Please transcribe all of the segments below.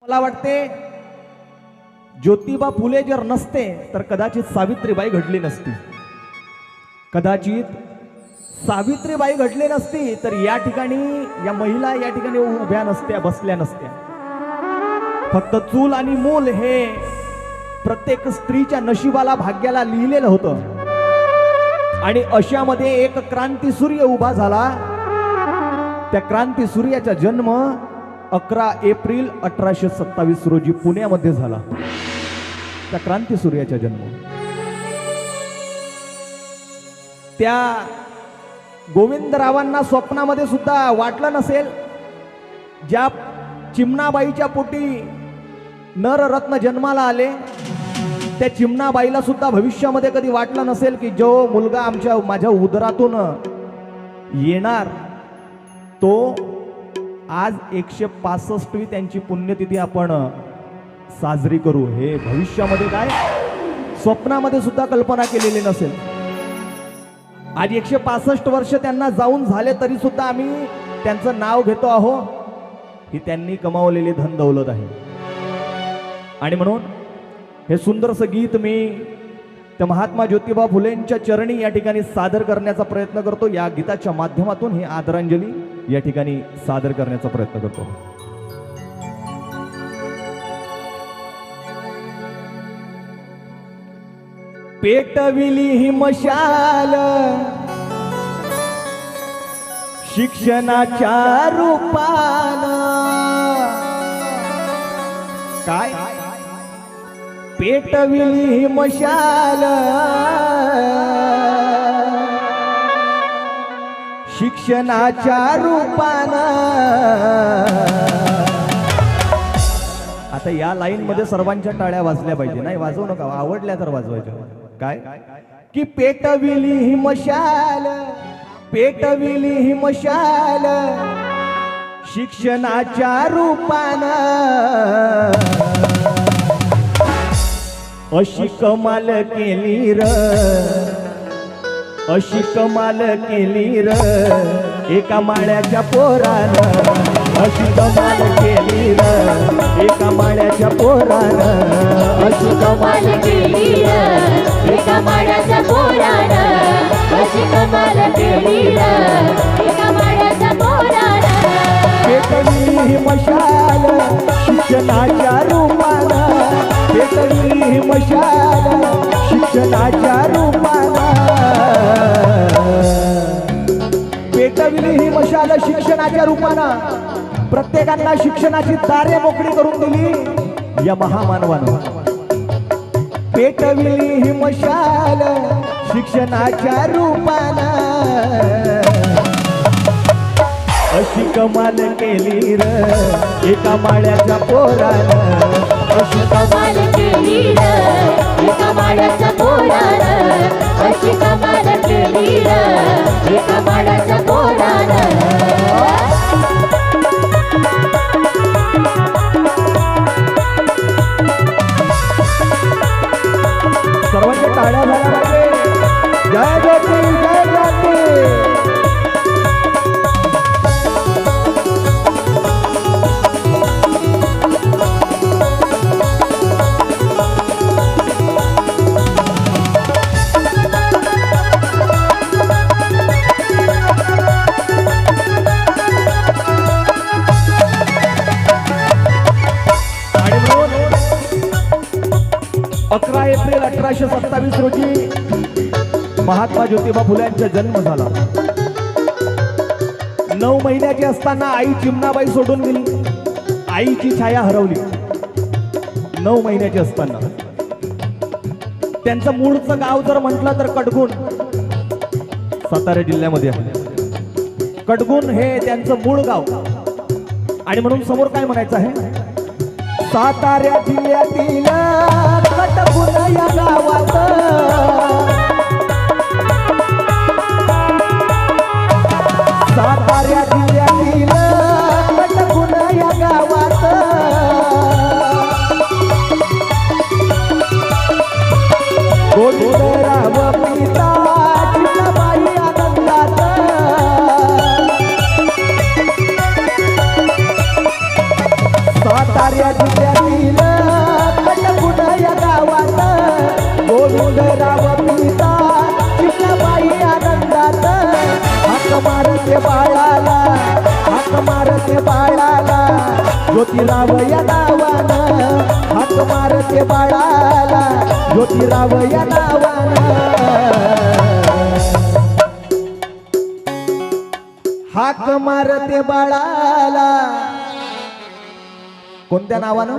मला वाटते ज्योतिबा फुले जर नसते तर कदाचित सावित्रीबाई घडली नसती, कदाचित सावित्रीबाई घडली नसती तर या ठिकाणी या महिला या ठिकाणी उभ्या नसत्या, बसल्या नसत्या. फक्त चूल आणि मूल हे प्रत्येक स्त्रीच्या नशिबाला भाग्याला लिहिलेलं होतं आणि अशामध्ये एक क्रांती सूर्य उभा झाला. त्या क्रांती सूर्याचा जन्म 11 एप्रिल 1827 रोजी पुण्यामध्ये झाला. त्या क्रांती सूर्याचा जन्म त्या गोविंदरावांना स्वप्नामध्ये सुद्धा वाटलं नसेल. ज्या चिमणाबाईच्या पोटी नररत्न जन्माला आले त्या चिमणाबाईला सुद्धा भविष्यामध्ये कधी वाटलं नसेल की जो मुलगा माझ्या उदरातून येणार तो आज 165वी त्यांची पुण्यतिथी आपण साजरी करू. हे भविष्यामध्ये काय स्वप्नामध्ये सुद्धा कल्पना केलेली नसेल. आज 165 वर्ष त्यांना जाऊन झाले तरी सुद्धा आम्ही त्यांचं नाव घेतो आहो. ही त्यांनी कमावलेली धन दौलत आहे. आणि म्हणून हे सुंदरसं गीत मी त्या महात्मा ज्योतिबा फुलेंच्या चरणी या ठिकाणी सादर करण्याचा प्रयत्न करतो. या गीताच्या माध्यमातून ही आदरांजली या ठिकाणी सादर करण्याचा प्रयत्न करतो. पेटविली ही मशाल शिक्षणाच्या रूपानं. काय पेटविली ही मशाल शिक्षणाच्या रूपानं. आता या लाईन मध्ये सर्वांच्या टाळ्या वाजल्या पाहिजे. नाही वाजवू नका, आवडल्या तर वाजवायच्या. काय की पेटविली ही मशाल, पेटविली ही मशाल शिक्षणाच्या रूपानं. अशी कमाल केली र, अशी कमाल केली र एका माळ्याच्या पोरानं. अशी कमाल केली र एका माळ्याच्या पोरानं. अशी कमाल केली र एका माळ्याच्या पोरानं. अशी कमाल केली र एका माळ्याच्या पोरानं. पेटविली ही मशाल शिक्षणाच्या रूपानं. पेटविली ही मशाल शिक्षणाच्या रूपानं. पेटविली ही मशाल शिक्षणाच्या रूपानं. प्रत्येकांना शिक्षणाची दारे मोकळी करून दिली या महामानवानं. पेटविली ही मशाल शिक्षणाच्या रूपानं. अशी कमाल केली र एका माळ्याच्या पोरानं. अशी कमाल केली र एका माळ्याच्या पोरानं. अशी कमाल केली र एका माळ्याच्या पोरानं. सर्वांच्या टाळ्या झाल्या पाहिजे. जय ज्योती, जय ज्योती. आणि म्हणून 11 एप्रिल 1827 रोजी महात्मा ज्योतिबा फुले यांचा जन्म झाला. 9 महिन्याची असताना आई चिमणाबाई सोडून गेली. आईची छाया हरवली 9 महिन्याची असताना. त्यांचं मूळचं गाव जर म्हटलं तर कडगुण सातारा जिल्ह्यामध्ये आहे. कडगुण हे त्यांचं मूळ गाव. आणि म्हणून समोर काय म्हणायचं आहे, सातारा जिल्ह्यातील कडगुण या गावात. सातारा जिल्ह्यातील कडगुण या गावात. गोविंदराव पिता चिमणाबाई आनंदात. साताऱ्या जिल्ह्यातील कटकुट या गावात गोविंदराव पिता चिमणाबाई आनंदात हाक मारते बाळाला, हाक मारते बाळाला, ज्योतिराव या नावानं हाक मारते बाळाला, ज्योतिराव या नावानं हाक मारते बाळाला. कोणत्या नावानं?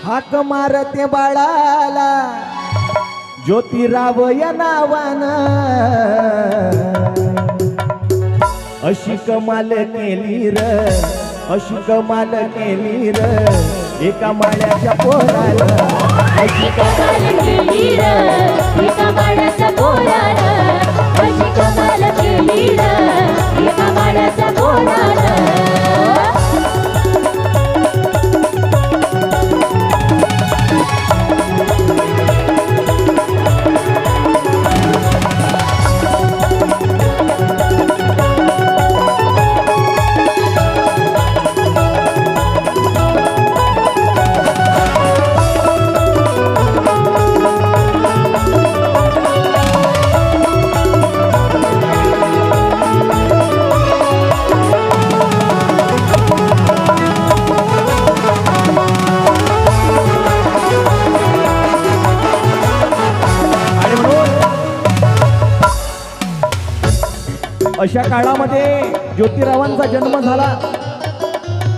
हाक मारते बाळाला, ज्योतिराव या नावानं. अशी कमाल केली र, अशी कमाल केली र एका माळ्याच्या पोराला. अशी कमाल केली र एका माळ्याच्या पोरानं, अशी कमाल केली र एका माळ्याच्या पोरानं. अशा काळामध्ये ज्योतिरावांचा जन्म झाला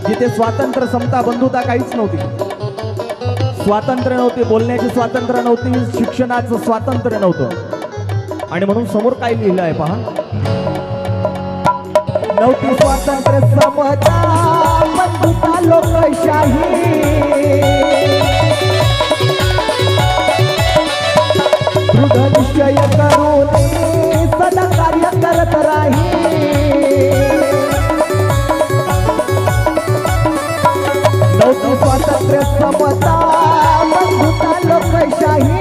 जिथे स्वातंत्र्य, समता, बंधुता काहीच नव्हती. स्वातंत्र्य नव्हते, बोलण्याची स्वातंत्र्य नव्हती, शिक्षणाचं स्वातंत्र्य नव्हतं. आणि म्हणून समोर काय लिहिलं आहे पहा. नव्हती स्वातंत्र्य, समता, बंधुता, लोकशाही, दृढ निश्चय करून सदा कार्य करत राही. नव्हती स्वातंत्र्य, समता, बंधुता, लोकशाही,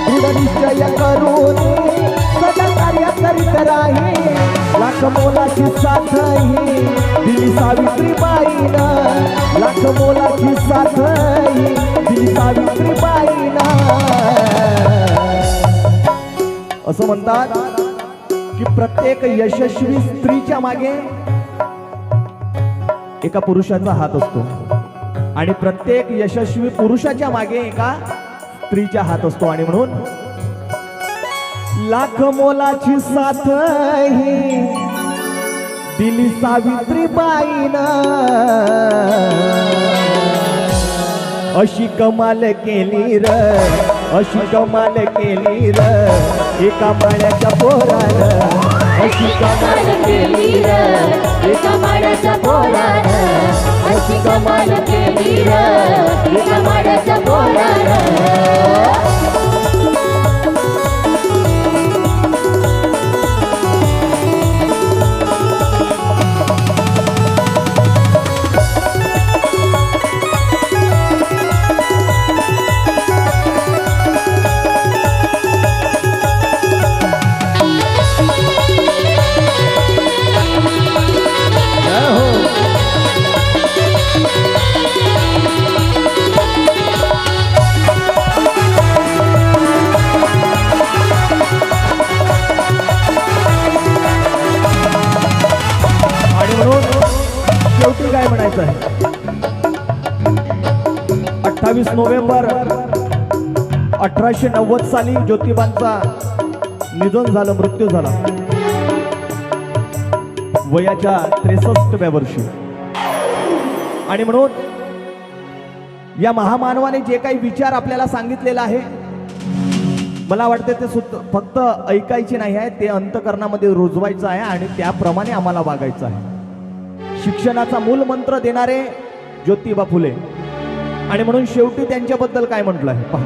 दृढ निश्चय करून सदा कार्य करीत राही. लाख मोलाची साथही दिली सावित्रीबाईनं, लाख मोलाची साथही दिली सावित्रीबाईनं. असं म्हणतात की प्रत्येक यशस्वी स्त्रीच्या मागे एका पुरुषाचा हात असतो आणि प्रत्येक यशस्वी पुरुषाच्या मागे एका स्त्रीचा हात असतो. आणि म्हणून लाख मोलाची साथही दिली सावित्रीबाईनं. अशी कमाल केली र, अशी कमाल केली र एका माळ्याच्या पोरानं. अशी कमाल केली र एका माळ्याच्या पोरानं, अशी कमाल केली र एका माळ्याच्या पोरानं. शेवटी काय म्हणायचं आहे. 28 नोव्हेंबर 1890 साली ज्योतिबांचा निधन झालं, मृत्यू झाला वयाच्या 63व्या वर्षी. आणि म्हणून या महामानवाने जे काही विचार आपल्याला सांगितलेला आहे, मला वाटते ते फक्त ऐकायचे नाही आहे, ते अंतःकरणामध्ये रुजवायचं आहे आणि त्याप्रमाणे आम्हाला वागायचं आहे. शिक्षणाचा मूल मंत्र देणारे ज्योतिबा फुले. आणि म्हणून शेवटी त्यांच्याबद्दल काय म्हटलं आहे पहा.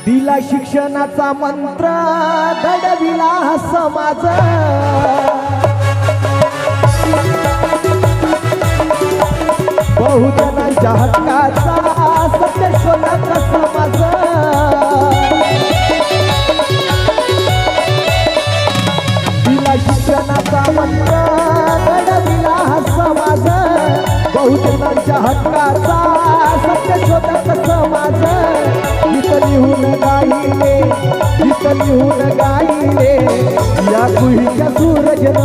दिला शिक्षणाचा मंत्र, घडविला समाज, बहुजनांच्या हक्काचा सत्य शोधाचा समाज. दिला शिक्षणाचा मंत्र, घडविला समाज, बहुजनांच्या हक्काचा लिहून गाईले गीत लिहून गाईले या कुहीच्या सूरजना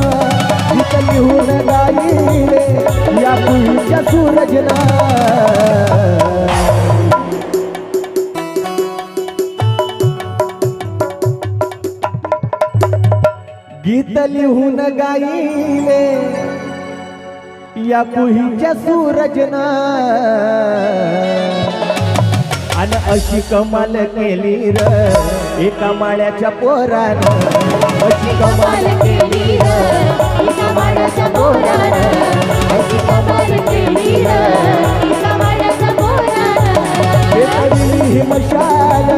गीत लिहून गाईले या कुहीच्या सूरजना गीत लिहून गाईले या कुहीच्या सूरजना आणि अशी कमाल केली र एका माळ्याच्या पोरानं अशी कमाल केली र एका माळ्याच्या पोरानं अशी कमाल केली र एका माळ्याच्या पोरानं पेटविली ही मशाल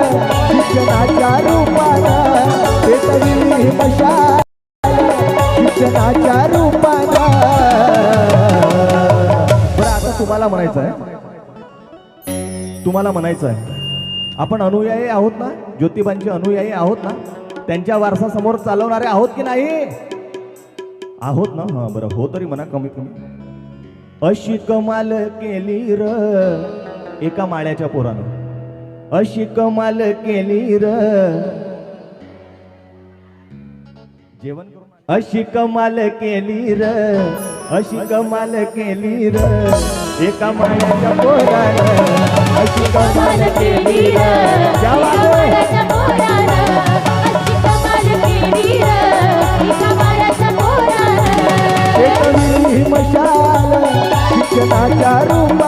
शिक्षणाच्या रूपानं पेटविली ही मशाल शिक्षणाच्या रूपानं बरं आता तुम्हाला म्हणायचं आहे आपण अनुयायी आहोत ना ज्योतिबांचे अनुयायी आहोत ना त्यांच्या वारसा समोर चालवणारे आहोत की नाही आहोत ना हा बरं हो तरी म्हणा कमीत कमी अशी कमाल केली र एका माळ्याच्या पोरानं अशी कमाल केली र जेवण करून अशी कमाल केली र अशी कमाल केली र एका माळ्याच्या पोरानं अशी कमाल केली र एका माळ्याच्या पोरानं अशी कमाल केली र एका माळ्याच्या पोरानं पेटविली ही मशाल शिक्षणाच्या रूपानं